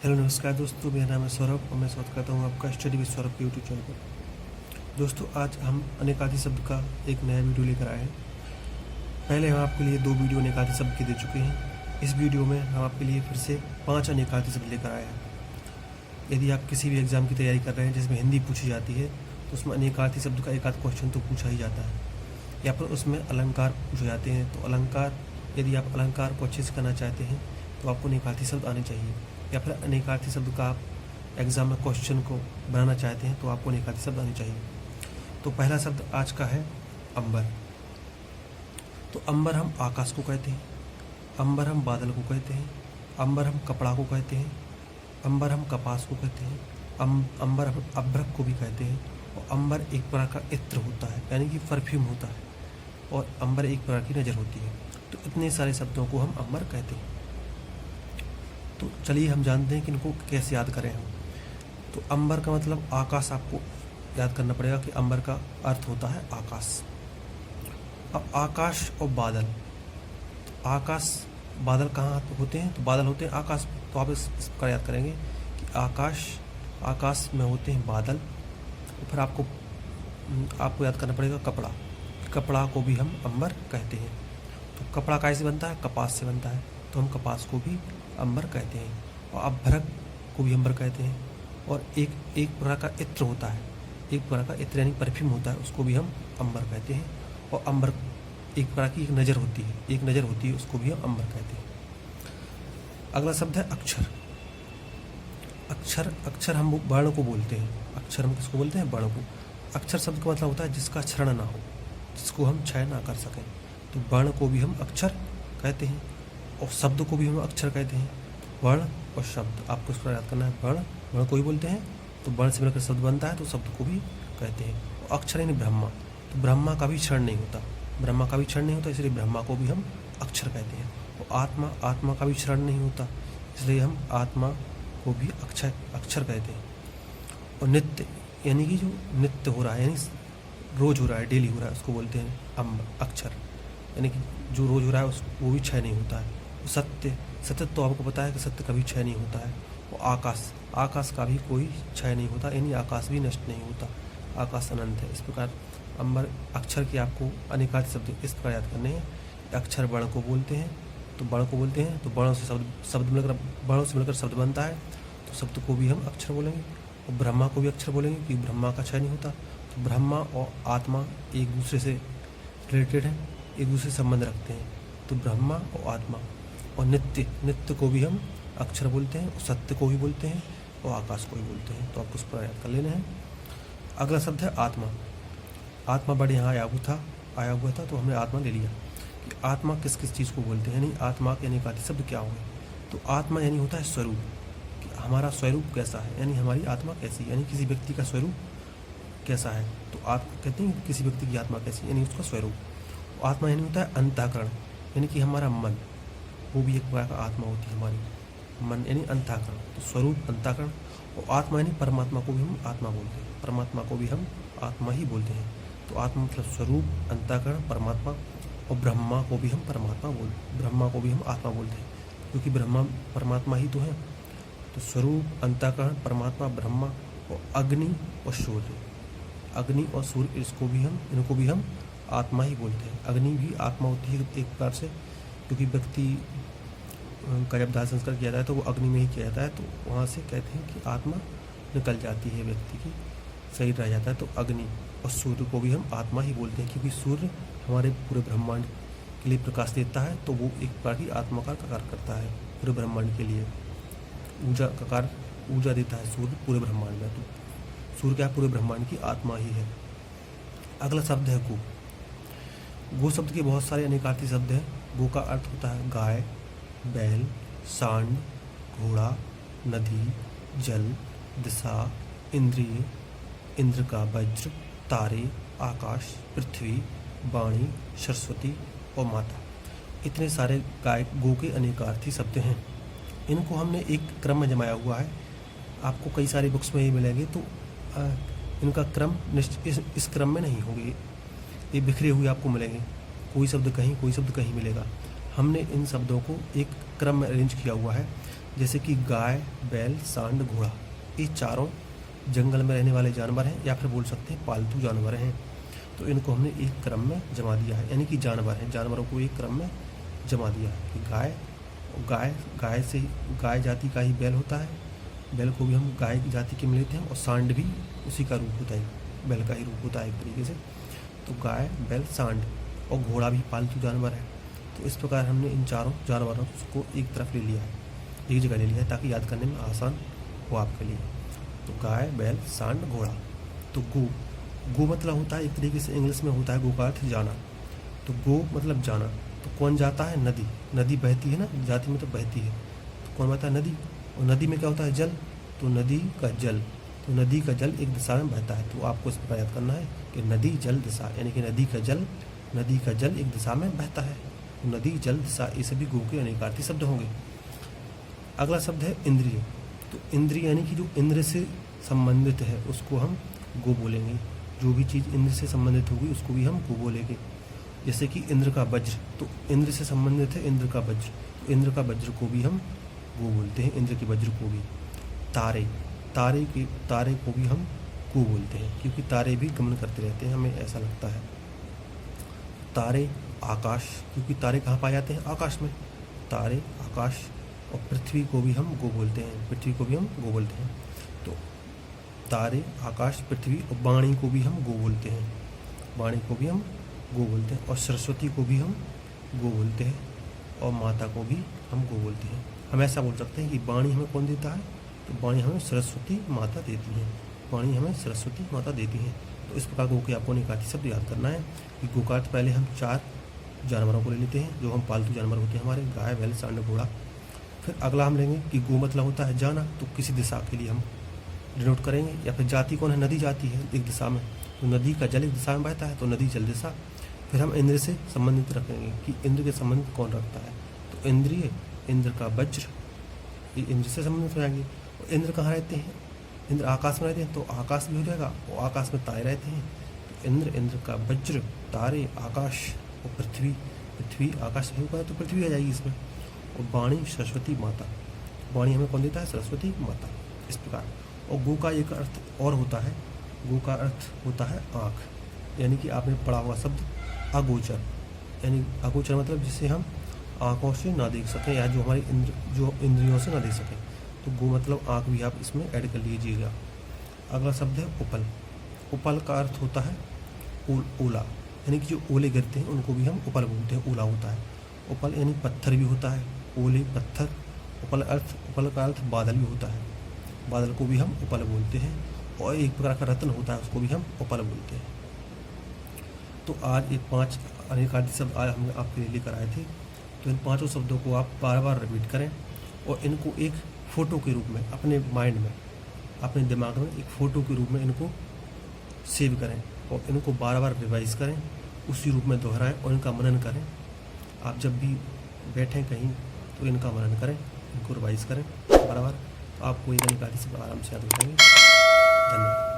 Hello नमस्कार दोस्तों, मेरा नाम है सौरभ और मैं स्वागत करता हूँ आपका स्टडी विद सौरभ के यूट्यूब चैनल पर। दोस्तों, आज हम अनेकाधि शब्द का एक नया वीडियो लेकर आए हैं। पहले हम आपके लिए 2 वीडियो अनेकाधि शब्द के दे चुके हैं। इस वीडियो में हम आपके लिए फिर से 5 अनेकाधि शब्द लेकर आए हैं। यदि आप किसी भी एग्ज़ाम की तैयारी कर रहे हैं जिसमें हिंदी पूछी जाती है तो उसमें अनेकाधि शब्द का एक आध क्वेश्चन तो पूछा ही जाता है, या फिर उसमें अलंकार पूछे जाते हैं। तो अलंकार, यदि आप अलंकार को अच्छे से करना चाहते हैं तो आपको अनेकाधि शब्द आने चाहिए, या फिर अनेकाधि शब्द का आप एग्ज़ाम में क्वेश्चन को बनाना चाहते हैं तो आपको अनेकाधि शब्द आने चाहिए। तो पहला शब्द आज का है अंबर। तो अंबर हम आकाश को कहते हैं, अंबर हम बादल को कहते हैं, अंबर हम कपड़ा को कहते हैं, अंबर हम कपास को कहते हैं, अंबर हम अभ्रक को भी कहते हैं। और अंबर एक प्रकार का इत्र होता है, यानी कि परफ्यूम होता है, और अंबर एक प्रकार की नज़र होती है। तो इतने सारे शब्दों को हम अंबर कहते हैं। तो चलिए हम जानते हैं कि इनको कैसे याद करें हम। तो अंबर का मतलब आकाश, आपको याद करना पड़ेगा कि अंबर का अर्थ होता है आकाश। अब आकाश और बादल, तो आकाश बादल कहाँ होते हैं? तो बादल होते हैं आकाश। तो आप इस प्रकार याद करेंगे कि आकाश में होते हैं बादल। तो फिर आपको याद करना पड़ेगा कपड़ा। कपड़ा को भी हम अंबर कहते हैं। तो कपड़ा कैसे बनता है? कपास से बनता है, तो हम कपास को भी अंबर कहते हैं। और अभ्रक को भी अंबर कहते हैं। और एक प्रकार का इत्र होता है, एक प्रकार का इत्र यानी परफ्यूम होता है, उसको भी हम अंबर कहते हैं। और अंबर एक प्रकार की एक नज़र होती है, उसको भी हम अंबर कहते हैं। अगला शब्द है अक्षर। अक्षर हम वर्ण को बोलते हैं। अक्षर हम किसको बोलते हैं? वर्ण को। अक्षर शब्द का मतलब होता है जिसका क्षरण ना हो, जिसको हम क्षय ना कर सकें। तो वर्ण को भी हम अक्षर कहते हैं, और शब्द को भी हम अक्षर कहते हैं। वर्ण और शब्द आपको इसको याद करना है। वर्ण को ही बोलते हैं, तो वर्ण से मिलकर शब्द बनता है, तो शब्द को भी कहते हैं। और अक्षर यानी ब्रह्मा, तो ब्रह्मा का भी क्षरण नहीं होता, इसलिए ब्रह्मा को भी हम अक्षर कहते हैं। और आत्मा का भी क्षरण नहीं होता, इसलिए हम आत्मा को भी अक्षर कहते हैं। और नित्य यानी कि जो नित्य हो रहा है, यानी रोज हो रहा है, डेली हो रहा है, उसको बोलते हैं अक्षर, यानी कि जो रोज हो रहा है वो भी क्षय नहीं होता है। सत्य तो आपको पता है कि सत्य कभी क्षय नहीं होता है। और आकाश का भी कोई क्षय नहीं होता, यानी आकाश भी नष्ट नहीं होता, आकाश अनंत है। इस प्रकार अंबर अक्षर के आपको अनेकाध शब्द इस प्रकार याद करने हैं। अक्षर वर्ण को बोलते हैं, तो वर्णों से मिलकर शब्द बनता है, तो शब्द को भी हम अक्षर बोलेंगे। और ब्रह्मा को भी अक्षर बोलेंगे क्योंकि ब्रह्मा का क्षय नहीं होता। तो ब्रह्मा और आत्मा एक दूसरे से रिलेटेड हैं, एक दूसरे से संबंध रखते हैं। तो ब्रह्मा और आत्मा। और नित्य को भी हम अक्षर बोलते हैं, और सत्य को भी बोलते हैं, और आकाश को भी बोलते हैं। तो आपको उस पर याद कर लेना है। अगला शब्द है आत्मा। आत्मा बड़े यहाँ आया हुआ था, तो हमने आत्मा ले लिया। कि आत्मा किस किस चीज़ को बोलते हैं, यानी आत्मा के अनेकाधि शब्द क्या हुए? तो आत्मा यानी होता है स्वरूप, कि हमारा स्वरूप कैसा है, यानी हमारी आत्मा कैसी, यानी किसी व्यक्ति का स्वरूप कैसा है। तो आप कहते हैं किसी व्यक्ति की आत्मा कैसी, यानी उसका स्वरूप। आत्मा यानी होता है अंतःकरण, यानी कि हमारा मन, वो भी एक प्रकार का आत्मा होती है हमारी। मन यानी अंतःकरण, तो स्वरूप अंतःकरण। और आत्मा यानी परमात्मा को भी हम आत्मा बोलते हैं, परमात्मा को भी हम आत्मा ही बोलते हैं। तो आत्मा मतलब स्वरूप, अंतःकरण, परमात्मा। और ब्रह्मा को भी हम आत्मा बोलते हैं, क्योंकि ब्रह्मा परमात्मा ही तो है। तो स्वरूप, अंतःकरण, परमात्मा, ब्रह्मा। और अग्नि और सूर्य, इनको भी हम आत्मा ही बोलते हैं। अग्नि भी आत्मा होती है एक प्रकार से, क्योंकि व्यक्ति का जब दाह संस्कार किया जाता है तो वो अग्नि में ही किया जाता है, तो वहाँ से कहते हैं कि आत्मा निकल जाती है, व्यक्ति की शरीर रह जाता है। तो अग्नि और सूर्य को भी हम आत्मा ही बोलते हैं, क्योंकि सूर्य हमारे पूरे ब्रह्मांड के लिए प्रकाश देता है, तो वो एक प्रकार की आत्मा का कार्य करता है पूरे ब्रह्मांड के लिए। ऊर्जा देता है सूर्य पूरे ब्रह्मांड में, तो सूर्य क्या पूरे ब्रह्मांड की आत्मा ही है। अगला शब्द है गो। गो शब्द के बहुत सारे अनेकार्थी शब्द हैं। गो का अर्थ होता है गाय, बैल, सांड, घोड़ा, नदी, जल, दिशा, इंद्रिय, इंद्र का वज्र, तारे, आकाश, पृथ्वी, वाणी, सरस्वती और माता। इतने सारे गो के अनेकार्थी शब्द हैं। इनको हमने एक क्रम में जमाया हुआ है। आपको कई सारी बुक्स में ये मिलेंगे, तो इनका क्रम इस क्रम में नहीं होंगे, ये बिखरे हुए आपको मिलेंगे। कोई शब्द कहीं मिलेगा। हमने इन शब्दों को एक क्रम में अरेंज किया हुआ है, जैसे कि गाय, बैल, सांड, घोड़ा, ये चारों जंगल में रहने वाले जानवर हैं या फिर बोल सकते हैं पालतू जानवर हैं। तो इनको हमने एक क्रम में जमा दिया है, यानी कि जानवर हैं, जानवरों को एक क्रम में जमा दिया है कि गाय जाति का ही बैल होता है, बैल को भी हम गाय की जाति के में लेते हैं, और सांड भी उसी का रूप होता है, बैल का ही रूप होता है एक तरीके से। तो गाय, बैल, सांड, और घोड़ा भी पालतू जानवर है। तो इस प्रकार हमने इन चारों जानवरों को एक तरफ ले लिया है, एक जगह ले लिया है, ताकि याद करने में आसान हो आपके लिए। तो गाय, बैल, सांड, घोड़ा। तो गो मतलब होता है एक तरीके से इंग्लिश में होता है गो का अर्थ जाना। तो गो मतलब जाना। तो कौन जाता है? नदी। नदी बहती है ना, जाती मतलब बहती है। तो कौन बहता है? नदी। और नदी में क्या होता है? जल। तो नदी का जल, तो नदी का जल एक दिशा में बहता है। तो आपको इस प्रकार याद करना है कि नदी जल दिशा, यानी कि नदी का जल एक दिशा में बहता है। तो नदी जल दिशा, ये सभी गो के अनेकार्थी शब्द होंगे। अगला शब्द है इंद्रिय। तो इंद्रिय यानी कि जो इंद्र से संबंधित है उसको हम गो बोलेंगे। जो भी चीज़ इंद्र से संबंधित होगी उसको भी हम गो बोलेंगे। जैसे कि इंद्र का वज्र, तो इंद्र से संबंधित है इंद्र का वज्र, तो इंद्र का वज्र को भी हम गो बोलते हैं, इंद्र के वज्र को भी। तारे को भी हम गो बोलते हैं, क्योंकि तारे भी गमन करते रहते हैं, हमें ऐसा लगता है। तारे, आकाश, क्योंकि तारे कहाँ पाए जाते हैं? आकाश में। तारे, आकाश। और पृथ्वी को भी हम गो बोलते हैं, पृथ्वी को भी हम गो बोलते हैं। तो तारे, आकाश, पृथ्वी, और वाणी को भी हम गो बोलते हैं, वाणी को भी हम गो बोलते हैं। और सरस्वती को भी हम गो बोलते हैं, और माता को भी हम गो बोलते हैं। हम ऐसा बोल सकते हैं कि वाणी हमें कौन देता है? तो वाणी हमें सरस्वती माता देती हैं, वाणी हमें सरस्वती माता देती हैं। तो इस प्रकार गो के आपको अनेकार्थी शब्द याद करना है कि गो का अर्थ पहले हम 4 जानवरों को ले लेते हैं जो हम पालतू जानवर होते हैं हमारे, गाय, बैल, सांड, घोड़ा। फिर अगला हम लेंगे कि गो मतलब होता है जाना, तो किसी दिशा के लिए हम डिनोट करेंगे। या फिर जाति कौन है? नदी जाती है एक दिशा में, तो नदी का जल एक दिशा में बहता है, तो नदी जल दिशा। फिर हम इंद्र से संबंधित रखेंगे कि इंद्र के संबंधित कौन रखता है? तो इंद्रिय, इंद्र का वज्र, ये इंद्र से संबंधित हो जाएंगे। इंद्र कहाँ रहते हैं? इंद्र आकाश में रहते हैं, तो आकाश भी हो जाएगा, और आकाश में तारे रहते हैं। तो इंद्र का वज्र, तारे, आकाश, और पृथ्वी आकाश भी होगा तो पृथ्वी आ जाएगी इसमें। और वाणी, सरस्वती माता, वाणी हमें कौन देता है? सरस्वती माता। इस प्रकार। और गो का एक अर्थ और होता है, गो का अर्थ होता है आँख, यानी कि आपने पढ़ा हुआ शब्द अगोचर, यानी अगोचर मतलब जिसे हम आँखों से ना देख सकें, या जो हमारी इंद्रियों से ना देख सकें। तो गो मतलब आँख भी आप इसमें ऐड कर लीजिएगा। अगला शब्द है उपल। उपल का अर्थ होता है ओला, यानी कि जो ओले गिरते हैं उनको भी हम उपल बोलते हैं, ओला होता है। उपल यानी पत्थर भी होता है, ओले, पत्थर। उपल का अर्थ बादल भी होता है, बादल को भी हम उपल बोलते हैं। और एक प्रकार का रत्न होता है, उसको भी हम उपल बोलते हैं। तो आज ये 5 अनेकार्थी शब्द आज हम आपके लिए लेकर आए थे। तो इन 5 शब्दों को आप बार बार रिपीट करें, और इनको एक फ़ोटो के रूप में अपने माइंड में, अपने दिमाग में एक फ़ोटो के रूप में इनको सेव करें, और इनको बार बार रिवाइज करें, उसी रूप में दोहराएं, और इनका मनन करें। आप जब भी बैठें कहीं तो इनका मनन करें, इनको रिवाइज करें बार बार, तो आपको ये अनेकार्थी शब्द आराम से याद हो जाएंगे। धन्यवाद।